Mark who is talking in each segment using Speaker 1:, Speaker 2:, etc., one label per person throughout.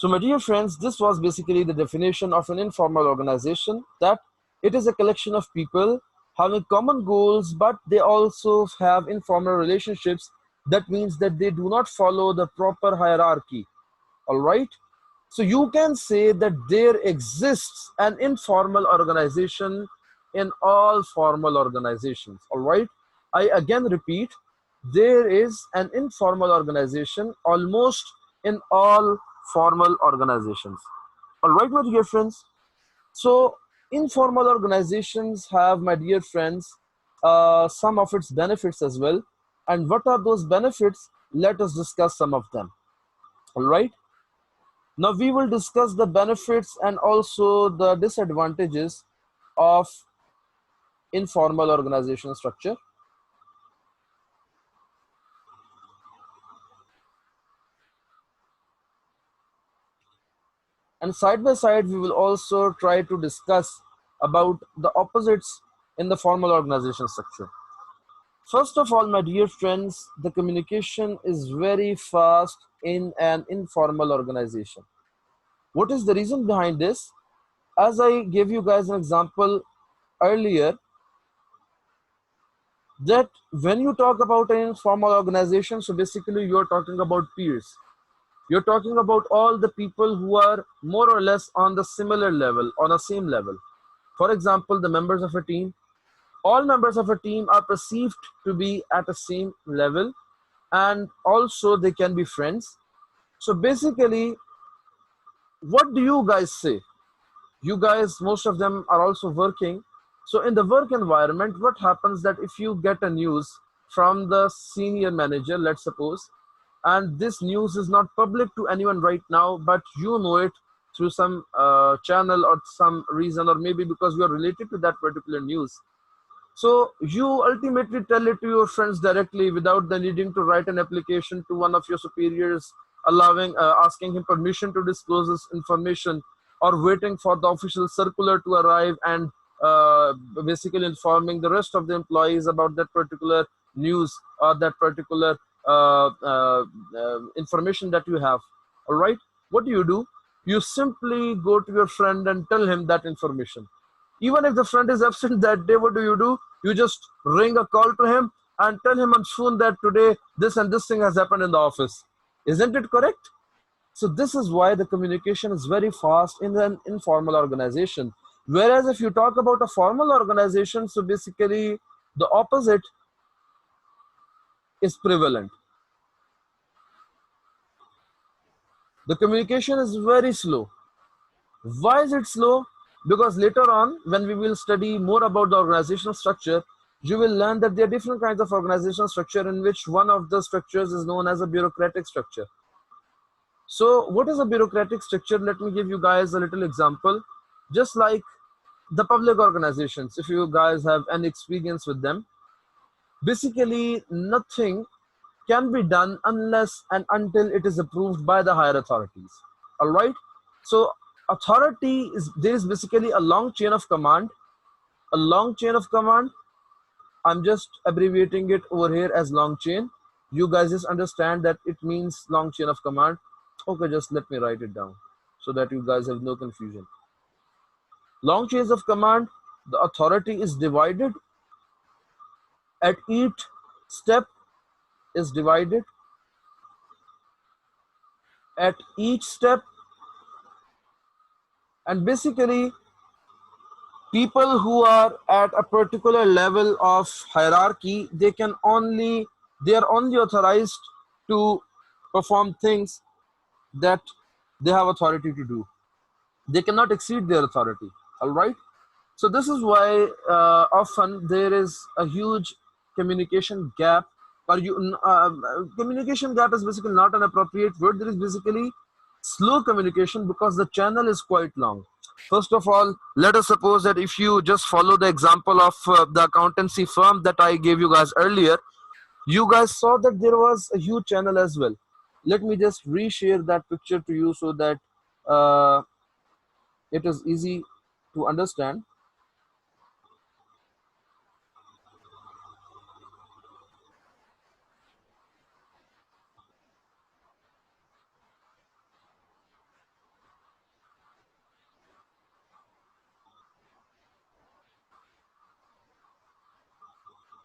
Speaker 1: So, my dear friends, this was basically the definition of an informal organization, that it is a collection of people having common goals, but they also have informal relationships. That means that they do not follow the proper hierarchy. All right. So, you can say that there exists an informal organization in all formal organizations. All right. I again repeat, there is an informal organization almost in all formal organizations. All right, my dear friends. So, informal organizations have, my dear friends, some of its benefits as well. And what are those benefits? Let us discuss some of them. All right. Now, we will discuss the benefits and also the disadvantages of informal organization structure. And side by side, we will also try to discuss about the opposites in the formal organization structure. First of all, my dear friends, the communication is very fast in an informal organization. What is the reason behind this? As I gave you guys an example earlier, that when you talk about an informal organization, so basically you're talking about peers. You're talking about all the people who are more or less on the similar level, on a same level. For example, the members of a team. All members of a team are perceived to be at the same level, and also they can be friends. So basically, what do you guys say? You guys, most of them are also working. So in the work environment, what happens that if you get a news from the senior manager, let's suppose, and this news is not public to anyone right now, but you know it through some channel or some reason, or maybe because you are related to that particular news. So you ultimately tell it to your friends directly without the needing to write an application to one of your superiors, allowing, asking him permission to disclose this information, or waiting for the official circular to arrive and basically informing the rest of the employees about that particular news or that particular information that you have. All right. What do? You simply go to your friend and tell him that information. Even if the friend is absent that day, what do? You just ring a call to him and tell him on phone that today this and this thing has happened in the office. Isn't it correct? So this is why the communication is very fast in an informal organization. Whereas if you talk about a formal organization, so basically the opposite is prevalent. The communication is very slow. Why is it slow? Because later on, when we will study more about the organizational structure, you will learn that there are different kinds of organizational structure, in which one of the structures is known as a bureaucratic structure. So what is a bureaucratic structure? Let me give you guys a little example. Just like the public organizations, if you guys have any experience with them, basically nothing can be done unless and until it is approved by the higher authorities. All right. So authority is, there is basically a long chain of command. A long chain of command, I'm just abbreviating it over here as long chain. You guys just understand that it means long chain of command. Okay, just let me write it down so that you guys have no confusion. Long chains of command, the authority is divided. At each step is divided. At each step, and basically people who are at a particular level of hierarchy, they are only authorized to perform things that they have authority to do. They cannot exceed their authority. All right. So this is why often there is a huge communication gap, or communication gap is basically not an appropriate word. There is basically slow communication because the channel is quite long. First of all, let us suppose that if you just follow the example of the accountancy firm that I gave you guys earlier, you guys saw that there was a huge channel as well. Let me just reshare that picture to you so that uh, it is easy to understand.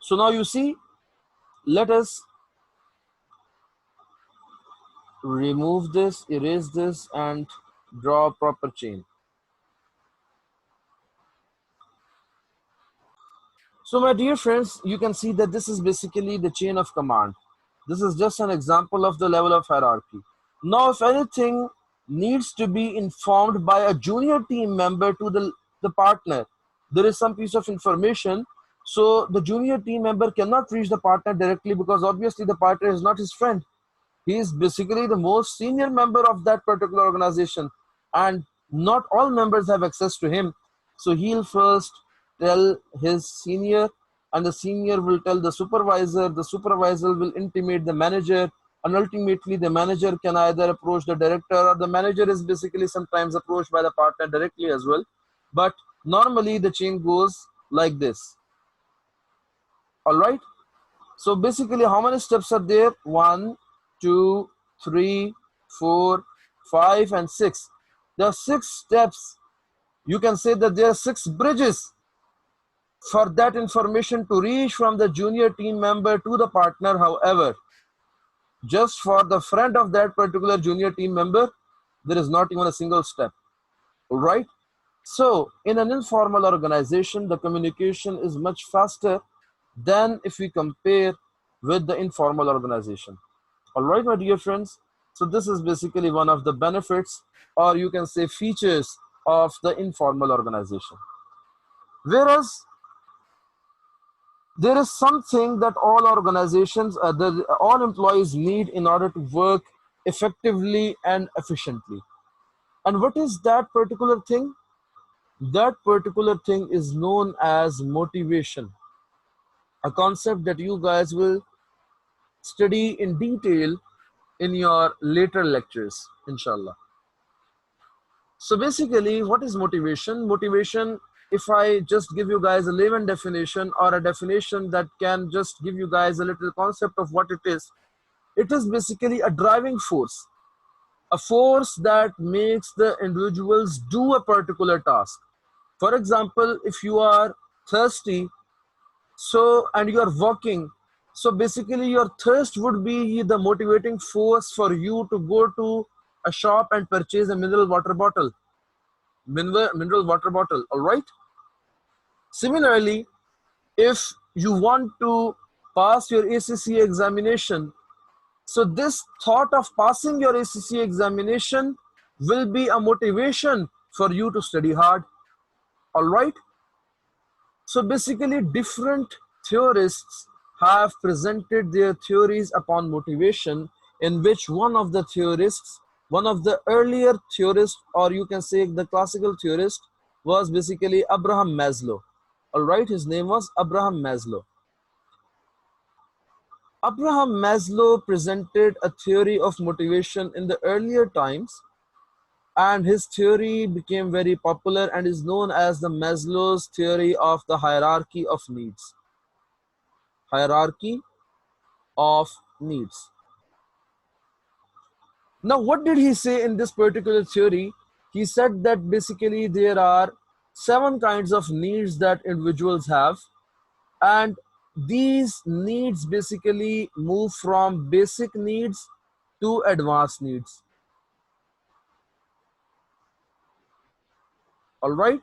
Speaker 1: So now you see, let us remove this, erase this, and draw a proper chain. So my dear friends, you can see that this is basically the chain of command. This is just an example of the level of hierarchy. Now, if anything needs to be informed by a junior team member to the partner, there is some piece of information. So the junior team member cannot reach the partner directly because obviously the partner is not his friend. He is basically the most senior member of that particular organization, and not all members have access to him. So he'll first tell his senior, and the senior will tell the supervisor will intimate the manager, and ultimately the manager can either approach the director, or the manager is basically sometimes approached by the partner directly as well. But normally the chain goes like this. All right. So basically, how many steps are there? 1, 2, 3, 4, 5, and 6. There are 6 steps. You can say that there are 6 bridges for that information to reach from the junior team member to the partner. However, just for the friend of that particular junior team member, there is not even a single step. All right. So in an informal organization, the communication is much faster than if we compare with the informal organization. All right, my dear friends. So this is basically one of the benefits, or you can say features, of the informal organization. Whereas there is something that all organizations, all employees need in order to work effectively and efficiently. And what is that particular thing? That particular thing is known as motivation, a concept that you guys will study in detail in your later lectures, inshallah. So basically, what is motivation? Motivation, if I just give you guys a layman definition, or a definition that can just give you guys a little concept of what it is basically a driving force, a force that makes the individuals do a particular task. For example, if you are thirsty, so and you are walking, so basically your thirst would be the motivating force for you to go to a shop and purchase a mineral water bottle. Mineral water bottle, all right? Similarly, if you want to pass your ACCA examination, so this thought of passing your ACCA examination will be a motivation for you to study hard, all right? So basically, different theorists have presented their theories upon motivation, in which one of the theorists, one of the earlier theorists, or you can say the classical theorist, was basically Abraham Maslow. All right, his name was Abraham Maslow. Abraham Maslow presented a theory of motivation in the earlier times, and his theory became very popular and is known as the Maslow's theory of the hierarchy of needs. Hierarchy of needs. Now, what did he say in this particular theory? He said that basically there are 7 kinds of needs that individuals have, and these needs basically move from basic needs to advanced needs. All right?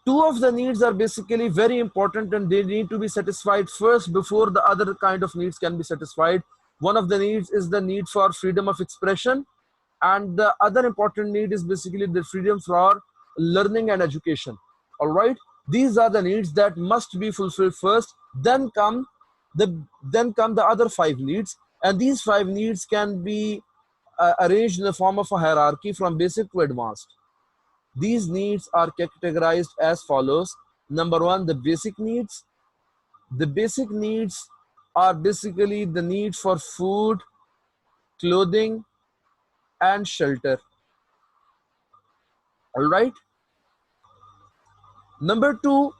Speaker 1: 2 of the needs are basically very important, and they need to be satisfied first before the other kind of needs can be satisfied. One of the needs is the need for freedom of expression, and the other important need is basically the freedom for learning and education. All right, these are the needs that must be fulfilled first, then come the other 5 needs, and these 5 needs can be arranged in the form of a hierarchy from basic to advanced. These needs are categorized as follows. Number 1, the basic needs. The basic needs are basically the need for food, clothing, and shelter. All right. Number 2,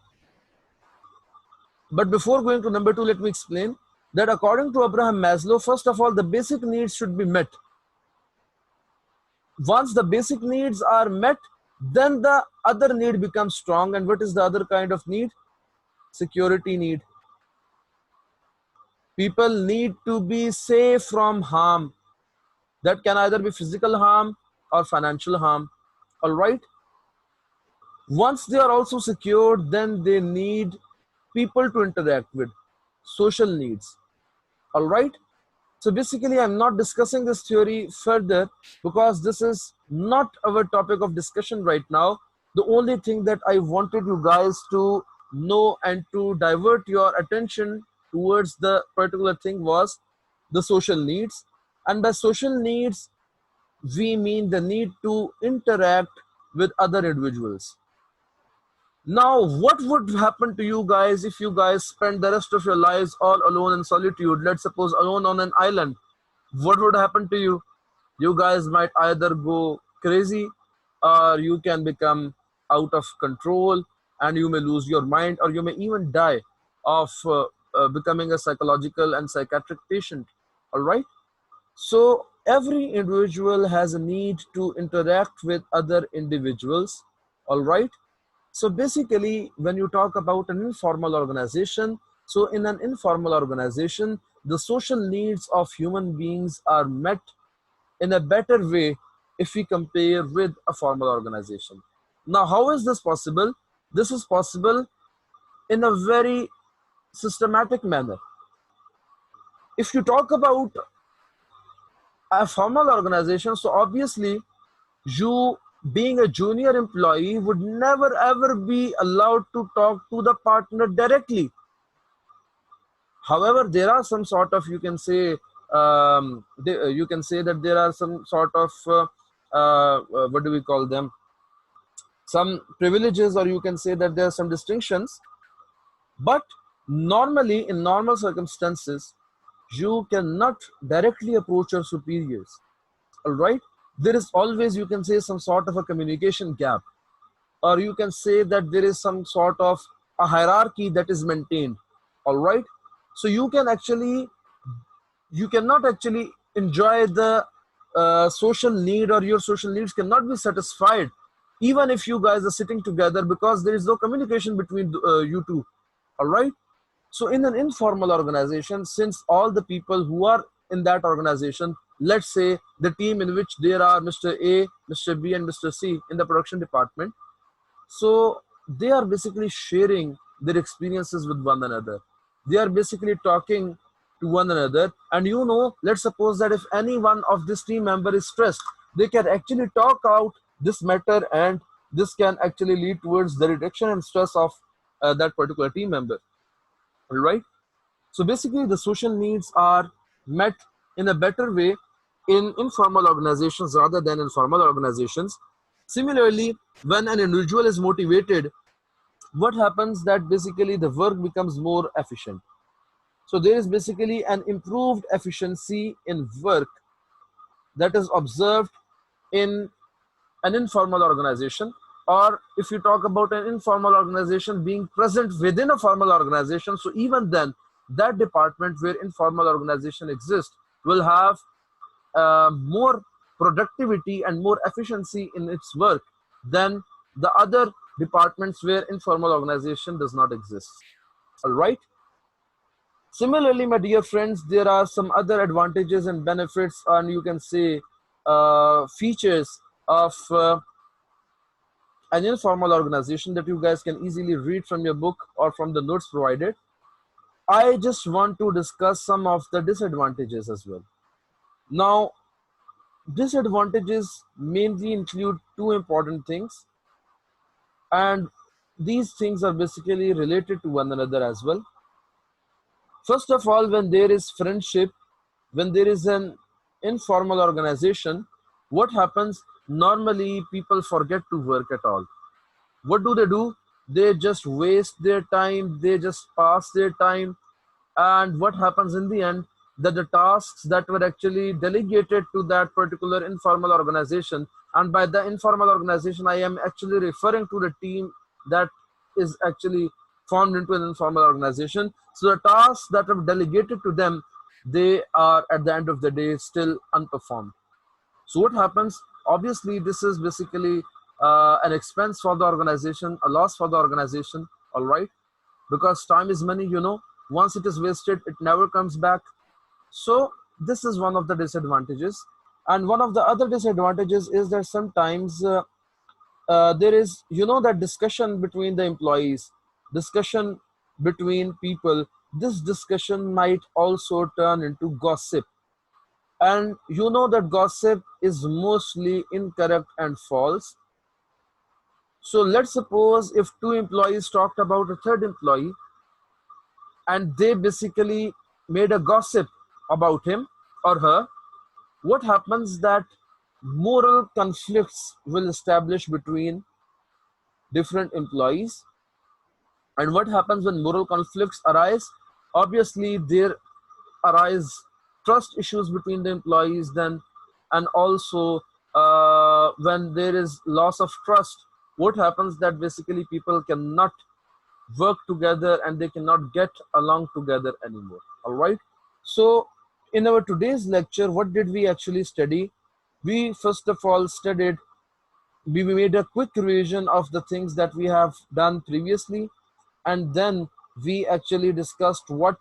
Speaker 1: but before going to number 2, let me explain that according to Abraham Maslow, first of all, the basic needs should be met. Once the basic needs are met, then the other need becomes strong. And what is the other kind of need? Security need. People need to be safe from harm. That can either be physical harm or financial harm. All right. Once they are also secured, then they need people to interact with, social needs. All right. So basically, I'm not discussing this theory further because this is not our topic of discussion right now. The only thing that I wanted you guys to know and to divert your attention towards the particular thing was the social needs. And by social needs, we mean the need to interact with other individuals. Now, what would happen to you guys if you guys spend the rest of your lives all alone in solitude? Let's suppose alone on an island. What would happen to you? You guys might either go crazy or you can become out of control and you may lose your mind or you may even die of becoming a psychological and psychiatric patient. All right. So every individual has a need to interact with other individuals. All right. So basically, when you talk about an informal organization, so in an informal organization, the social needs of human beings are met in a better way if we compare with a formal organization. Now, how is this possible? This is possible in a very systematic manner. If you talk about a formal organization, so obviously you being a junior employee would never ever be allowed to talk to the partner directly. However, there are some sort of, you can say, you can say that there are some sort of what do we call them, some privileges, or you can say that there are some distinctions. But normally, in normal circumstances, you cannot directly approach your superiors. All right. There is always, you can say, some sort of a communication gap, or you can say that there is some sort of a hierarchy that is maintained. All right. So you cannot actually enjoy the social need, or your social needs cannot be satisfied even if you guys are sitting together, because there is no communication between you two. All right. So in an informal organization, since all the people who are in that organization, let's say the team in which there are Mr. A, Mr. B, and Mr. C in the production department, so they are basically sharing their experiences with one another. They are basically talking to one another. And you know, let's suppose that if any one of this team member is stressed, they can actually talk out this matter, and this can actually lead towards the reduction and stress of that particular team member. All right. So basically, the social needs are met in a better way in informal organizations rather than in formal organizations. Similarly, when an individual is motivated, what happens that basically the work becomes more efficient. So there is basically an improved efficiency in work that is observed in an informal organization. Or if you talk about an informal organization being present within a formal organization, so even then that department where informal organization exists will have more productivity and more efficiency in its work than the other departments where informal organization does not exist. All right. Similarly, my dear friends, there are some other advantages and benefits, and you can say features of an informal organization that you guys can easily read from your book or from the notes provided. I just want to discuss some of the disadvantages as well. Now, disadvantages mainly include two important things, and these things are basically related to one another as well. First of all, when there is friendship, when there is an informal organization, what happens? Normally, people forget to work at all. What do? They just waste their time, they just pass their time. And what happens in the end? That the tasks that were actually delegated to that particular informal organization, and by the informal organization, I am actually referring to the team that is actually formed into an informal organization. So the tasks that are delegated to them, they are at the end of the day still unperformed. So what happens? Obviously, this is basically an expense for the organization, a loss for the organization, all right? Because time is money, you know. Once it is wasted, it never comes back. So this is one of the disadvantages. And one of the other disadvantages is that sometimes there is, you know, that discussion between the employees, discussion between people. This discussion might also turn into gossip. And you know that gossip is mostly incorrect and false. So let's suppose if two employees talked about a third employee and they basically made a gossip about him or her, what happens that moral conflicts will establish between different employees. And what happens when moral conflicts arise? Obviously, there arise trust issues between the employees then, and also when there is loss of trust, what happens that basically people cannot work together and they cannot get along together anymore. All right. So in our today's lecture, what did we actually study? We first of all studied, we made a quick revision of the things that we have done previously, and then we actually discussed what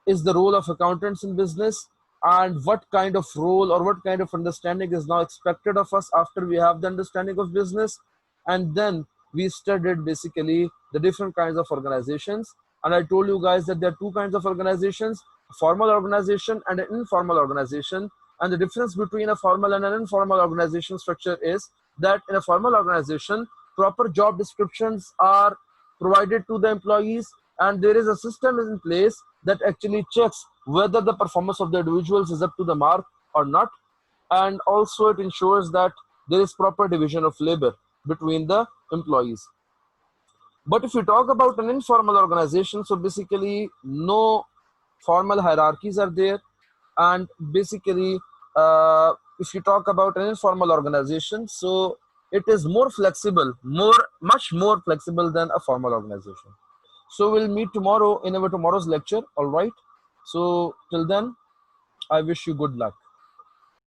Speaker 1: is the role of accountants in business and what kind of role or what kind of understanding is now expected of us after we have the understanding of business. And then we studied basically the different kinds of organizations, and I told you guys that there are two kinds of organizations, a formal organization and an informal organization. And the difference between a formal and an informal organization structure is that in a formal organization, proper job descriptions are provided to the employees, and there is a system in place that actually checks whether the performance of the individuals is up to the mark or not. And also it ensures that there is proper division of labor between the employees. But if you talk about an informal organization, so basically no formal hierarchies are there. And basically, if you talk about an informal organization, so it is more flexible, much more flexible than a formal organization. So we'll meet tomorrow in our tomorrow's lecture. All right. So till then, I wish you good luck.